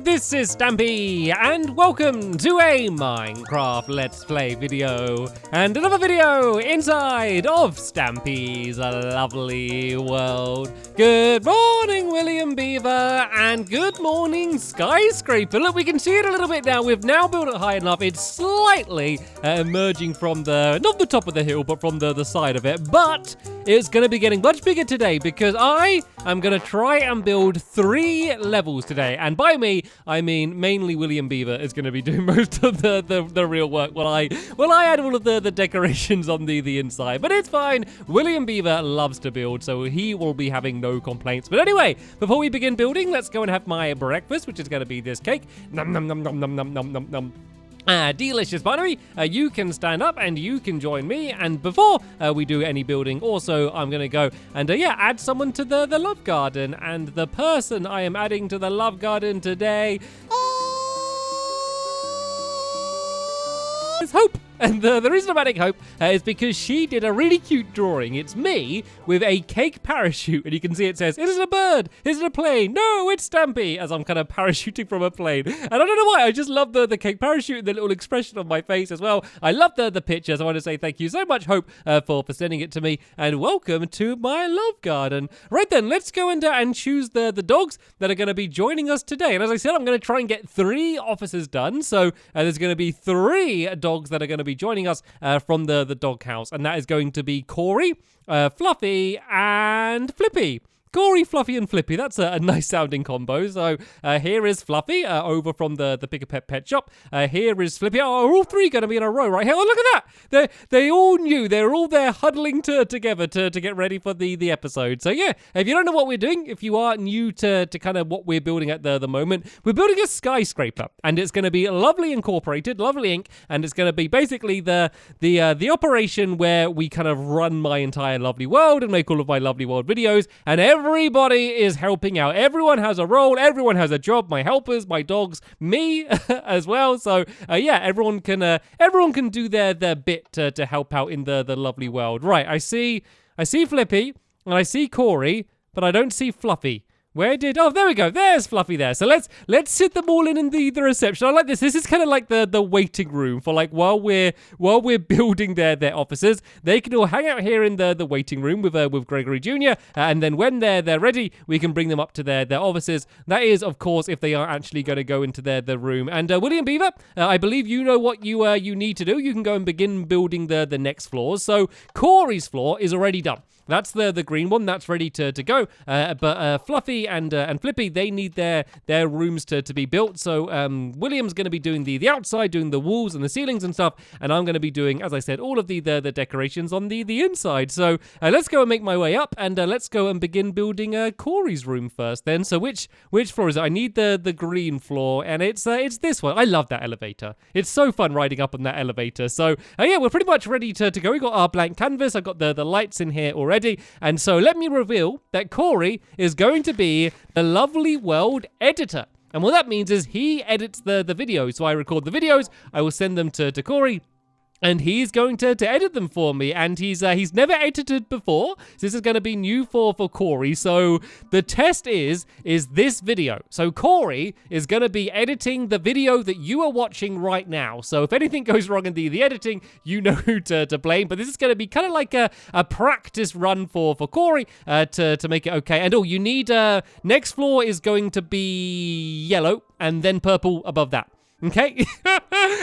this is Stampy, and welcome to a Minecraft Let's Play video, and another video inside of Stampy's lovely world. Good morning, William Beaver, and good morning, Skyscraper. Look, we can see it a little bit now. We've now built it high enough. It's slightly emerging from not the top of the hill, but from the side of it, but it's going to be getting much bigger today because I am going to try and build 3 levels today. And by me, I mean mainly William Beaver is going to be doing most of the real work while I add all of the decorations on the inside. But it's fine. William Beaver loves to build, so he will be having no complaints. But anyway, before we begin building, let's go and have my breakfast, which is going to be this cake. Nom nom nom nom nom nom nom nom nom. Delicious binary. You can stand up and you can join me. And before we do any building, also I'm gonna go and add someone to the love garden. And the person I am adding to the love garden today is Hope. And the reason I'm adding Hope is because she did a really cute drawing. It's me with a cake parachute, and you can see it says, "Is it a bird? Is it a plane? No, it's Stampy," as I'm kind of parachuting from a plane. And I don't know why, I just love the cake parachute and the little expression on my face as well. I love the pictures. I want to say thank you so much, Hope, for sending it to me, and welcome to my love garden. Right then, let's go and choose the dogs that are going to be joining us today. And as I said, I'm going to try and get 3 officers done. So there's going to be 3 dogs that are going to be joining us from the doghouse, and that is going to be Corey, Fluffy, and Flippy. Corey, Fluffy, and Flippy. That's a nice sounding combo. So here is Fluffy over from the Pick-a-Pet pet shop. Here is Flippy. Oh, are all 3 going to be in a row right here? Oh, look at that. They all knew. They're all there huddling together to get ready for the episode. So yeah, if you don't know what we're doing, if you are new to kind of what we're building at the moment, we're building a skyscraper, and it's going to be lovely incorporated, lovely ink, and it's going to be basically the operation where we kind of run my entire lovely world and make all of my lovely world videos, and everybody is helping out. Everyone has a role. Everyone has a job. My helpers, my dogs, me as well. So everyone can do their bit to help out in the lovely world. Right, I see Flippy and I see Corey, but I don't see Fluffy. Oh, there we go. There's Fluffy there. So let's sit them all in the reception. I like this. This is kind of like the waiting room for like while we're building their offices. They can all hang out here in the waiting room with Gregory Jr. And then when they're ready, we can bring them up to their offices. That is, of course, if they are actually going to go into their room. And William Beaver, I believe you know what you need to do. You can go and begin building the next floors. So Corey's floor is already done. That's the green one. That's ready to go. But Fluffy and Flippy, they need their rooms to be built. So William's going to be doing the outside, doing the walls and the ceilings and stuff. And I'm going to be doing, as I said, all of the decorations on the inside. So let's go and make my way up, and let's go and begin building Corey's room first then. So which floor is it? I need the green floor, and it's this one. I love that elevator. It's so fun riding up on that elevator. So we're pretty much ready to go. We got our blank canvas. I've got the lights in here already. And so let me reveal that Corey is going to be the lovely world editor. And what that means is he edits the videos. So I record the videos, I will send them to Corey, and he's going to edit them for me. And he's never edited before. So this is going to be new for Corey. So the test is this video. So Corey is going to be editing the video that you are watching right now. So if anything goes wrong in the editing, you know who to blame. But this is going to be kind of like a practice run for Corey to make it okay. And you need next floor is going to be yellow and then purple above that. Okay,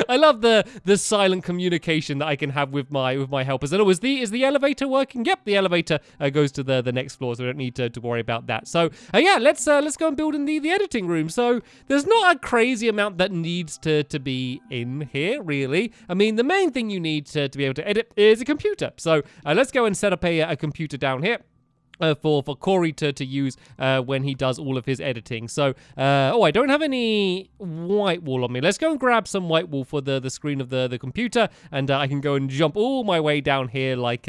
I love the silent communication that I can have with my helpers. And is the elevator working? Yep, the elevator goes to the next floor, so we don't need to worry about that. So let's go and build in the editing room. So there's not a crazy amount that needs to be in here, really. I mean, the main thing you need to be able to edit is a computer. So let's go and set up a computer down here. For Corey to use when he does all of his editing. So, I don't have any white wool on me. Let's go and grab some white wool for the screen of the computer, and I can go and jump all my way down here like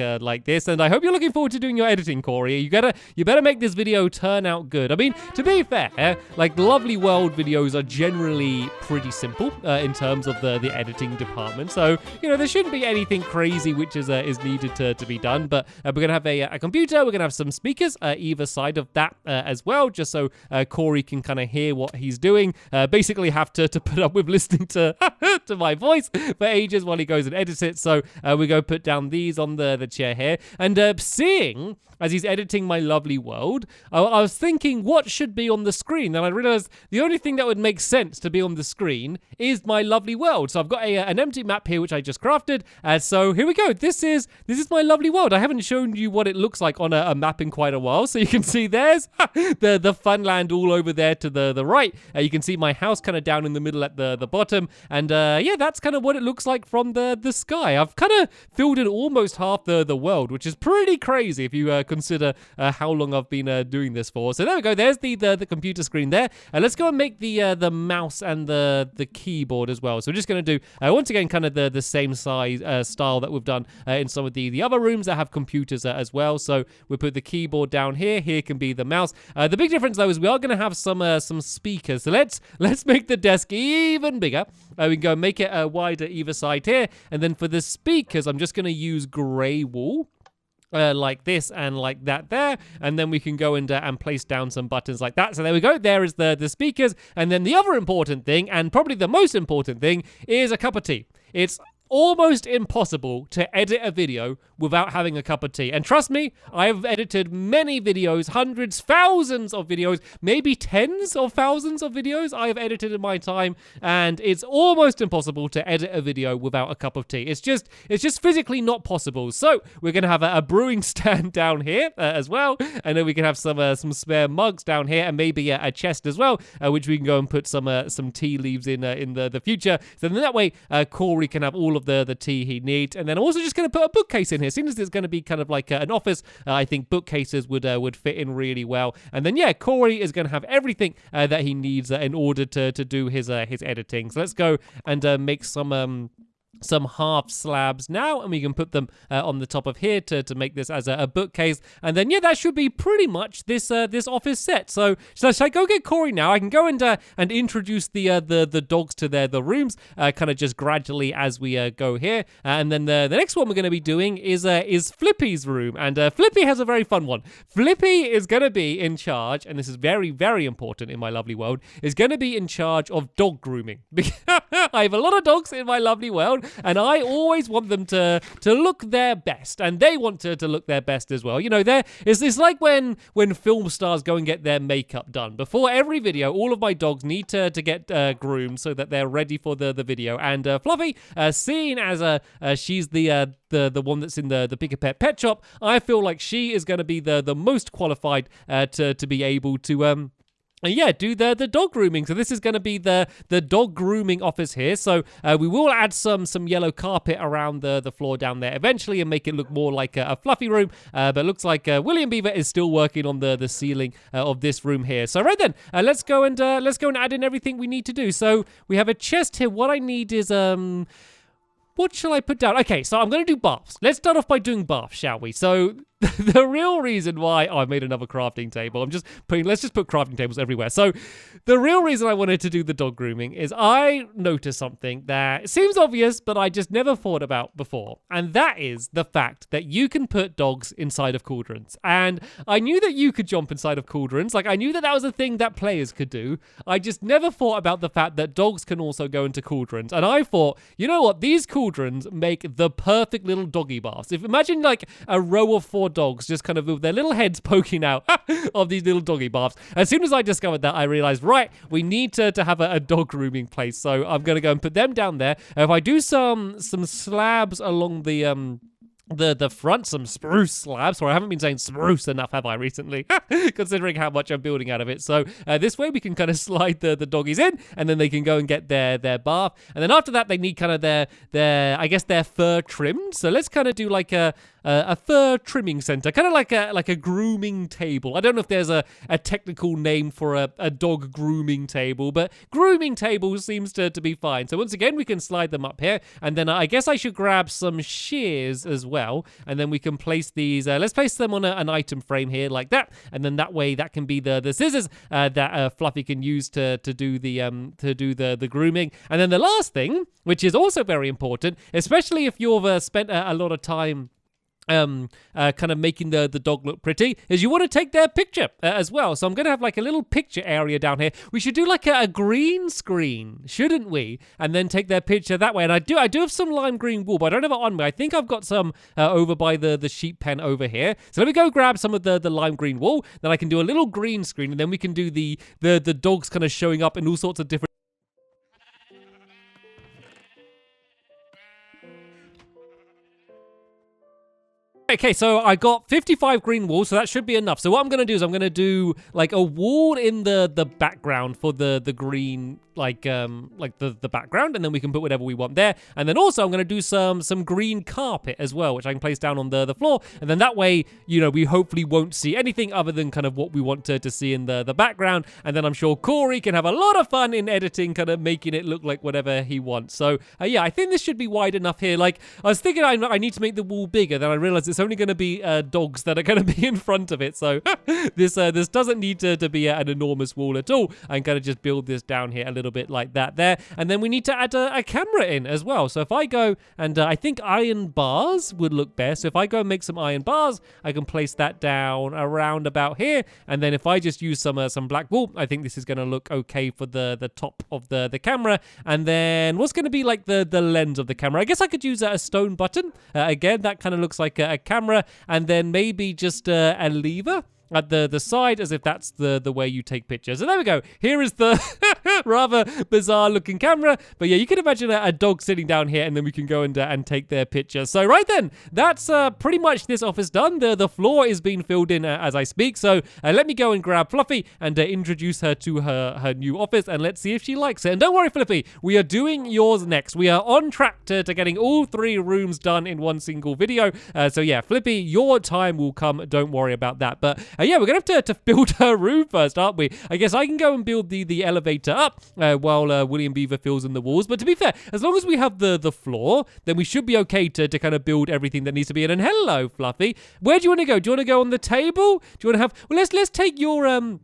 this. And I hope you're looking forward to doing your editing, Corey. You better make this video turn out good. I mean, to be fair, like lovely world videos are generally pretty simple in terms of the editing department. So, there shouldn't be anything crazy which is needed to be done. But we're gonna have a computer. We're gonna have some speakers either side of that as well, just so Corey can kind of hear what he's doing. Basically have to put up with listening to to my voice for ages while he goes and edits it. So we go put down these on the chair here, and seeing as he's editing my lovely world, I was thinking what should be on the screen, and I realized the only thing that would make sense to be on the screen is my lovely world. So I've got an empty map here which I just crafted. So here we go. This is my lovely world. I haven't shown you what it looks like on a map in quite a while, so you can see there's the fun land all over there to the right. You can see my house kind of down in the middle at the bottom, and yeah, that's kind of what it looks like from the sky. I've kind of filled in almost half the world, which is pretty crazy if you consider how long I've been doing this for. So there we go. There's the computer screen there. Let's go and make the mouse and the keyboard as well. So we're just going to do once again kind of the same size style that we've done in some of the other rooms that have computers as well. So we put the keyboard down here. Here can be the mouse. The big difference though is we are going to have some speakers. So let's make the desk even bigger. We can go and make it wider either side here, and then for the speakers I'm just going to use grey wool. Like this and like that there, and then we can go and place down some buttons like that. So there we go. There is the speakers, and then the other important thing, and probably the most important thing, is a cup of tea. It's almost impossible to edit a video without having a cup of tea. And trust me, I've edited many videos, hundreds, thousands of videos, maybe tens of thousands of videos I have edited in my time, and it's almost impossible to edit a video without a cup of tea. It's just physically not possible. So we're going to have a brewing stand down here as well, and then we can have some spare mugs down here, and maybe a chest as well, which we can go and put some tea leaves in the future. So then that way Corey can have all of the tea he needs. And then I'm also just going to put a bookcase in here. Seeing as it's going to be kind of like an office, I think bookcases would fit in really well. And then yeah, Corey is going to have everything that he needs in order to do his editing. So let's go and make some half slabs now, and we can put them on the top of here to make this as a bookcase. And then yeah, that should be pretty much this office set. So should I go get Corey now? I can go and introduce the dogs to the rooms kind of just gradually as we go here. And then the next one we're going to be doing is Flippy's room, and Flippy has a very fun one. Flippy is going to be in charge, and this is very, very important in my lovely world, is going to be in charge of dog grooming. I have a lot of dogs in my lovely world, and I always want them to look their best, and they want to look their best as well. You know, it's like when film stars go and get their makeup done. Before every video, all of my dogs need to get groomed so that they're ready for the video. And Fluffy, seen as she's the one that's in the Pick a Pet shop, I feel like she is going to be the most qualified to be able to yeah, do the dog grooming. So this is going to be the dog grooming office here. So we will add some yellow carpet around the floor down there eventually and make it look more like a fluffy room. But it looks like William Beaver is still working on the ceiling of this room here. So right then, let's go and add in everything we need to do. So we have a chest here. What I need is what shall I put down? Okay, so I'm going to do baths. Let's start off by doing baths, shall we? So the real reason why I made another crafting table. Let's just put crafting tables everywhere. So the real reason I wanted to do the dog grooming is I noticed something that seems obvious, but I just never thought about before. And that is the fact that you can put dogs inside of cauldrons. And I knew that you could jump inside of cauldrons. Like, I knew that was a thing that players could do. I just never thought about the fact that dogs can also go into cauldrons. And I thought, you know what? These cauldrons make the perfect little doggy baths. Imagine like a row of 4 dogs just kind of with their little heads poking out of these little doggy baths. As soon as I discovered that, I realized, right, we need to have a dog grooming place. So I'm going to go and put them down there. If I do some slabs along the front, some spruce slabs, or I haven't been saying spruce enough, have I, recently, considering how much I'm building out of it. So this way we can kind of slide the doggies in, and then they can go and get their bath. And then after that, they need kind of their fur trimmed. So let's kind of do like a fur trimming center, kind of like a grooming table. I don't know if there's a technical name for a dog grooming table, but grooming table seems to be fine. So once again, we can slide them up here, and then I guess I should grab some shears as well, and then we can place these. Let's place them on an item frame here like that, and then that way that can be the scissors that Fluffy can use to do the grooming. And then the last thing, which is also very important, especially if you've spent a lot of time kind of making the dog look pretty, is you want to take their picture as well. So I'm going to have like a little picture area down here. We should do like a green screen, shouldn't we? And then take their picture that way. And I do have some lime green wool, but I don't have it on me. I think I've got some over by the sheep pen over here. So let me go grab some of the lime green wool. Then I can do a little green screen, and then we can do the dogs kind of showing up in all sorts of different. Okay, so I got 55 green wool, so that should be enough. So what I'm going to do is I'm going to do like a wall in the background for the green, like the background, and then we can put whatever we want there. And then also I'm going to do some green carpet as well, which I can place down on the floor. And then that way, you know, we hopefully won't see anything other than kind of what we want to see in the background. And then I'm sure Corey can have a lot of fun in editing, kind of making it look like whatever he wants. So yeah, I think this should be wide enough here. Like I was thinking I need to make the wall bigger, then I realized it's only going to be dogs that are going to be in front of it. So this doesn't need to be an enormous wall at all. I'm going to just build this down here a little bit like that there. And then we need to add a camera in as well. So if I go and I think iron bars would look best. So if I go and make some iron bars, I can place that down around about here. And then if I just use some black wool, I think this is going to look okay for the top of the camera. And then what's going to be like the lens of the camera? I guess I could use a stone button. Again, that kind of looks like a camera. And then maybe just a lever at the side, as if that's the way you take pictures. So there we go. Here is the rather bizarre looking camera. But yeah, you can imagine a dog sitting down here, and then we can go and take their picture. So right then, that's pretty much this office done. The floor is being filled in as I speak. So let me go and grab Fluffy and introduce her to her new office, and let's see if she likes it. And don't worry, Fluffy, we are doing yours next. We are on track to getting all 3 rooms done in one single video. So yeah, Flippy, your time will come. Don't worry about that. But yeah, we're going to have to build her room first, aren't we? I guess I can go and build the elevator up while William Beaver fills in the walls. But to be fair, as long as we have the floor, then we should be okay to kind of build everything that needs to be in. And hello, Fluffy. Where do you want to go? Do you want to go on the table? Do you want to have... Well, let's take your...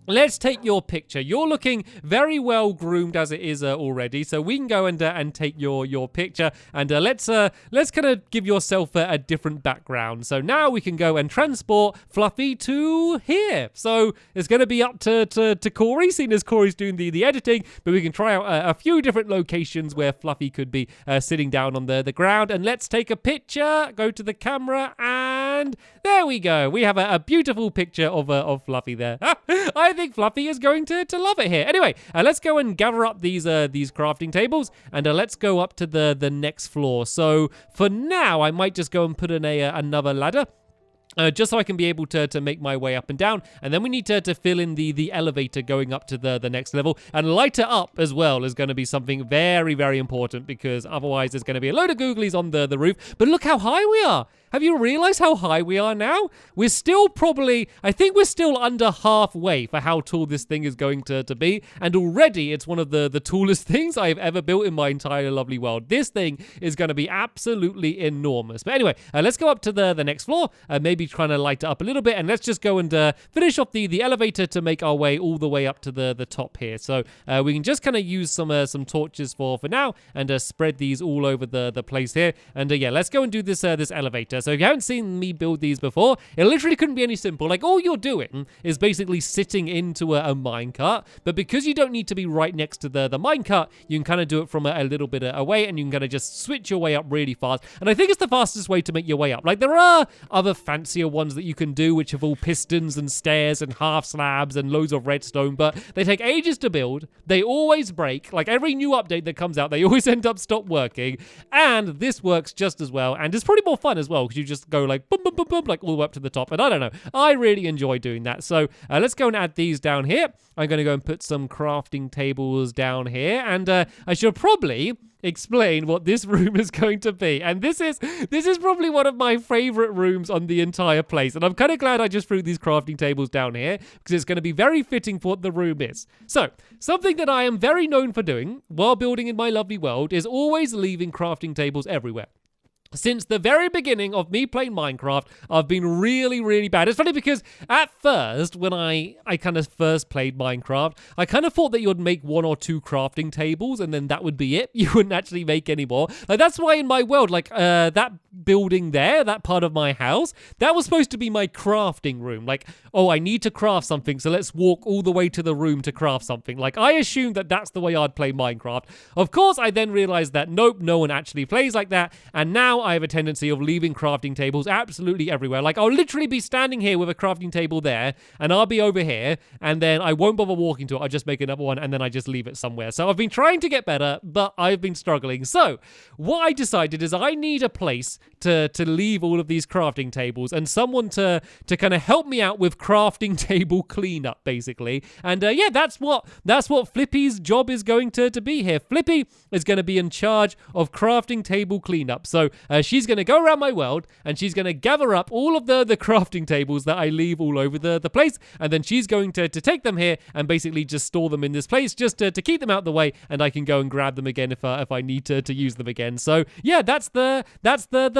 Let's take your picture. You're looking very well groomed as it is already, so we can go and take your picture, and let's kind of give yourself a different background. So now we can go and transport Fluffy to here. So it's going to be up to Corey, seeing as Corey's doing the editing, but we can try out a few different locations where Fluffy could be sitting down on the ground. And let's take a picture. Go to the camera, and there we go. We have a beautiful picture of Fluffy there. I think Fluffy is going to love it here. Anyway, let's go and gather up these crafting tables, and let's go up to the next floor. So for now, I might just go and put in another ladder. Just so I can be able to make my way up and down. And then we need to fill in the elevator going up to the next level. And light it up as well is going to be something very, very important, because otherwise there's going to be a load of googlies on the roof. But look how high we are. Have you realized how high we are now? We're still probably, I think we're still under halfway for how tall this thing is going to be. And already it's one of the tallest things I've ever built in my entire lovely world. This thing is going to be absolutely enormous. But anyway, let's go up to the next floor. Maybe trying to light it up a little bit. And let's just go and finish off the elevator to make our way all the way up to the top here. So we can just kind of use some torches for now, and spread these all over the place here. And yeah, let's go and do this elevator. So if you haven't seen me build these before, it literally couldn't be any simple. Like, all you're doing is basically sitting into a minecart, but because you don't need to be right next to the minecart, you can kind of do it from a little bit away, and you can kind of just switch your way up really fast. And I think it's the fastest way to make your way up. Like, there are other fancier ones that you can do, which have all pistons and stairs and half slabs and loads of redstone, but they take ages to build. They always break. Like, every new update that comes out, they always end up stop working. And this works just as well, and it's probably more fun as well, because you just go like boom, boom, boom, boom, like all the way up to the top. And I don't know, I really enjoy doing that. So let's go and add these down here. I'm going to go and put some crafting tables down here, and I should probably explain what this room is going to be. And this is probably one of my favorite rooms on the entire place, and I'm kind of glad I just threw these crafting tables down here, because it's going to be very fitting for what the room is. So something that I am very known for doing while building in my lovely world is always leaving crafting tables everywhere. since the very beginning of me playing Minecraft, I've been really, really bad. It's funny because at first, when I kind of first played Minecraft, I kind of thought that you would make 1 or 2 crafting tables and then that would be it. You wouldn't actually make any more. Like, that's why in my world, like, that building there, that part of my house, that was supposed to be my crafting room. Like, oh, I need to craft something, so let's walk all the way to the room to craft something. Like, I assumed that that's the way I'd play Minecraft. Of course, I then realized that, nope, no one actually plays like that, and now I have a tendency of leaving crafting tables absolutely everywhere. Like, I'll literally be standing here with a crafting table there, and I'll be over here, and then I won't bother walking to it. I'll just make another one, and then I just leave it somewhere. So I've been trying to get better, but I've been struggling. So what I decided is I need a place to leave all of these crafting tables and someone to kind of help me out with crafting table cleanup, basically. And yeah, that's what Flippy's job is going to be here. Flippy is going to be in charge of crafting table cleanup. So she's going to go around my world and she's going to gather up all of the crafting tables that I leave all over the place, and then she's going to take them here and basically just store them in this place just to keep them out of the way, and I can go and grab them again if I need to use them again. So yeah, that's the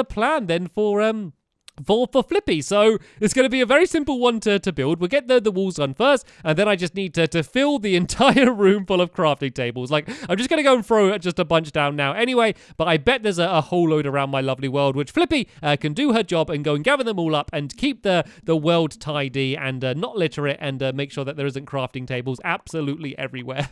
plan then for Flippy. So it's going to be a very simple one to build. We'll get the walls done first, and then I just need to fill the entire room full of crafting tables. Like, I'm just going to go and throw just a bunch down now anyway, but I bet there's a whole load around my lovely world, which Flippy can do her job and go and gather them all up and keep the world tidy and not litter it, and make sure that there isn't crafting tables absolutely everywhere.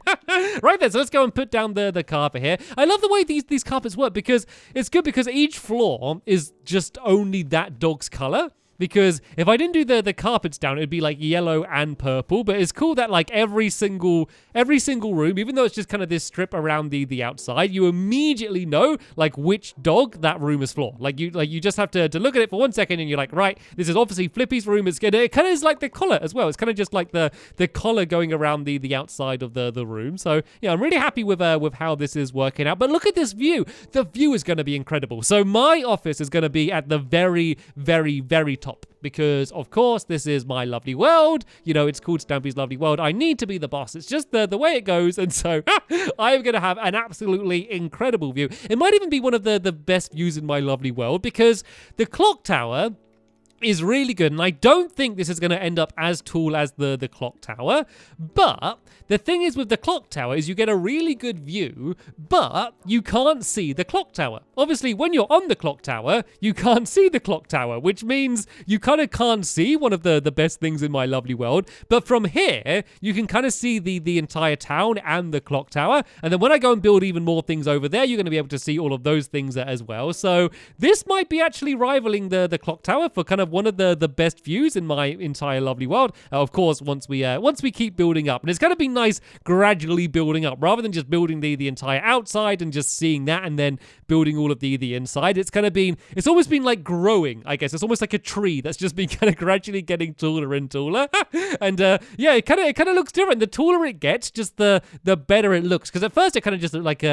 Right then, so let's go and put down the carpet here. I love the way these carpets work, because it's good because each floor is just only that dog's color. Because if I didn't do the carpets down, it'd be like yellow and purple. But it's cool that like every single room, even though it's just kind of this strip around the outside, you immediately know like which dog that room is for. Like you just have to look at it for 1 second and you're like, right, this is obviously Flippy's room. It kind of is like the collar as well. It's kind of just like the collar going around the outside of the room. So yeah, I'm really happy with how this is working out. But look at this view. The view is going to be incredible. So my office is going to be at the very, very, very top, because of course this is my lovely world. You know, it's called Stampy's Lovely World. I need to be the boss. It's just the way it goes, and so I am going to have an absolutely incredible view. It might even be one of the best views in my lovely world, because the clock tower is really good, and I don't think this is going to end up as tall as the clock tower, but the thing is with the clock tower is you get a really good view, but you can't see the clock tower. Obviously, when you're on the clock tower, you can't see the clock tower, which means you kind of can't see one of the best things in my lovely world. But from here, you can kind of see the entire town and the clock tower, and then when I go and build even more things over there, you're going to be able to see all of those things as well. So this might be actually rivaling the clock tower for kind of one of the best views in my entire lovely world. Of course, once we keep building up, and it's going to be nice gradually building up rather than just building the entire outside and just seeing that and then building all of the inside. It's almost been like growing, I guess. It's almost like a tree that's just been kind of gradually getting taller and taller. And yeah, it kind of looks different. The taller it gets, just the better it looks. Because at first it kind of just looked like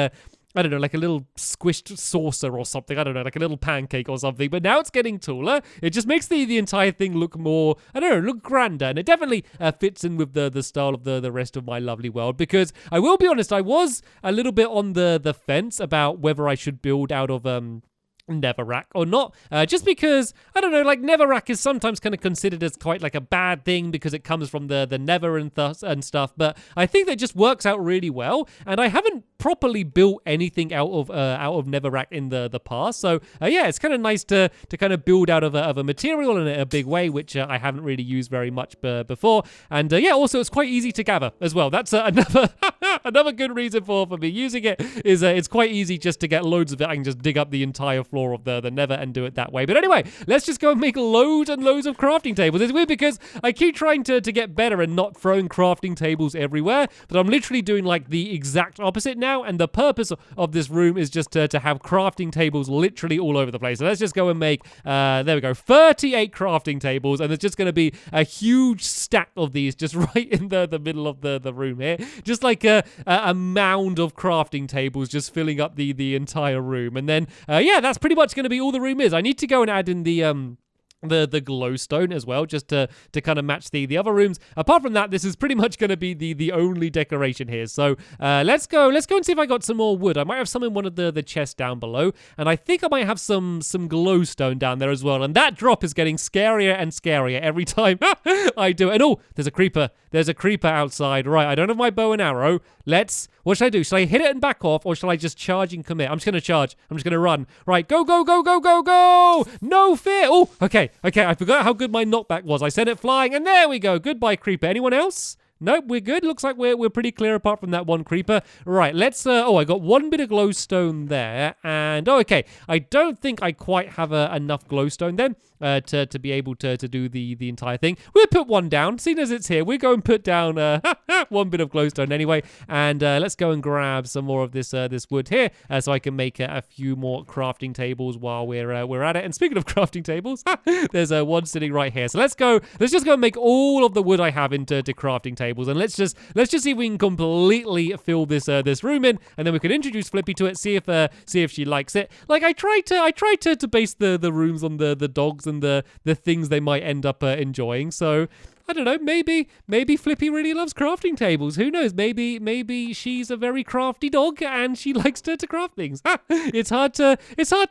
I don't know, like a little squished saucer or something. I don't know, like a little pancake or something. But now it's getting taller. It just makes the entire thing look more, I don't know, look grander. And it definitely fits in with the style of the rest of my lovely world. Because I will be honest, I was a little bit on the fence about whether I should build out of Netherrack or not, just because I don't know, like Netherrack is sometimes kind of considered as quite like a bad thing because it comes from the Nether and stuff, but I think that just works out really well, and I haven't properly built anything out of Netherrack in the past, so yeah, it's kind of nice to kind of build out of a material in a big way, which I haven't really used very much before, and yeah, also it's quite easy to gather as well. That's another good reason for me using it is it's quite easy just to get loads of it. I can just dig up the entire floor of the Nether and do it that way. But anyway, let's just go and make loads and loads of crafting tables. It's weird because I keep trying to get better and not throwing crafting tables everywhere, but I'm literally doing like the exact opposite now, and the purpose of this room is just to have crafting tables literally all over the place. So let's just go and make, there we go, 38 crafting tables, and there's just going to be a huge stack of these just right in the middle of the room here. Just like a mound of crafting tables just filling up the entire room. And then, yeah, that's pretty much going to be all the room is. I need to go and add in the the glowstone as well, just to kind of match the other rooms. Apart from that, this is pretty much going to be the only decoration here. So let's go and see if I got some more wood. I might have some in one of the chests down below, and I think I might have some glowstone down there as well. And that drop is getting scarier and scarier every time I do it. And oh, there's a creeper. There's a creeper outside. Right, I don't have my bow and arrow. What should I do? Should I hit it and back off, or should I just charge and commit? I'm just going to charge. I'm just going to run. Right, go, go, go, go, go, go! No fear! Oh, okay, I forgot how good my knockback was. I sent it flying, and there we go. Goodbye, creeper. Anyone else? Nope, we're good. Looks like we're pretty clear apart from that one creeper. Right, let's... I got one bit of glowstone there. And, okay. I don't think I quite have enough glowstone then to be able to do the entire thing. We'll put one down. Seeing as it's here, we're going to put down one bit of glowstone anyway. And let's go and grab some more of this wood here so I can make a few more crafting tables while we're at it. And speaking of crafting tables, there's one sitting right here. So let's just go and make all of the wood I have into crafting tables. And let's just see if we can completely fill this room in, and then we can introduce Flippy to it, see if she likes it. Like I tried to base the rooms on the dogs and the things they might end up enjoying. So I don't know, maybe Flippy really loves crafting tables. Who knows? Maybe she's a very crafty dog and she likes to craft things. It's hard to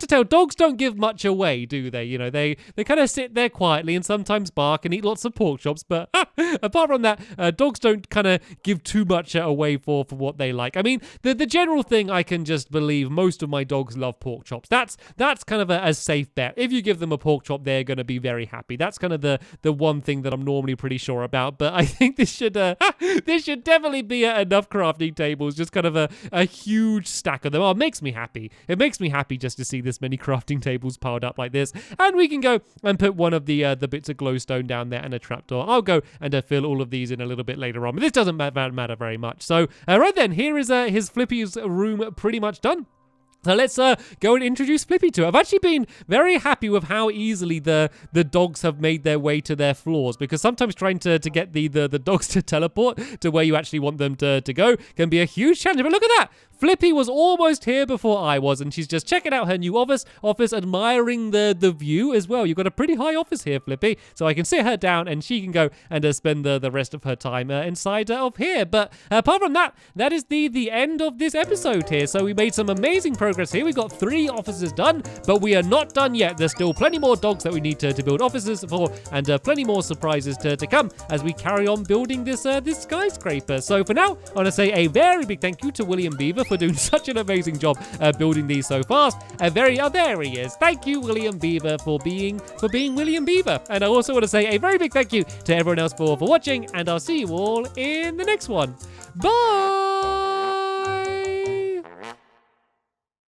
tell. Dogs don't give much away, do they? You know, they kind of sit there quietly and sometimes bark and eat lots of pork chops. But apart from that, dogs don't kind of give too much away for what they like. I mean, the general thing I can just believe, most of my dogs love pork chops. That's kind of a safe bet. If you give them a pork chop, they're going to be very happy. That's kind of the one thing that I'm normally pretty sure about, but I think this should definitely be enough crafting tables, just kind of a huge stack of them. Oh, it makes me happy. It makes me happy just to see this many crafting tables piled up like this. And we can go and put one of the bits of glowstone down there and a trapdoor. I'll go and fill all of these in a little bit later on, but this doesn't matter very much. So right then, here is his Flippy's room pretty much done. So let's go and introduce Flippy to it. I've actually been very happy with how easily the dogs have made their way to their floors, because sometimes trying to get the dogs to teleport to where you actually want them to go can be a huge challenge. But look at that! Flippy was almost here before I was, and she's just checking out her new office, admiring the view as well. You've got a pretty high office here, Flippy, so I can sit her down and she can go and spend the rest of her time inside of here. But apart from that, that is the end of this episode here. So we made some amazing progress here. We got 3 offices done, but we are not done yet. There's still plenty more dogs that we need to build offices for, and plenty more surprises to come as we carry on building this skyscraper. So for now, I want to say a very big thank you to William Beaver for doing such an amazing job building these so fast. There he is. Thank you, William Beaver, for being William Beaver. And I also want to say a very big thank you to everyone else for watching, and I'll see you all in the next one. Bye!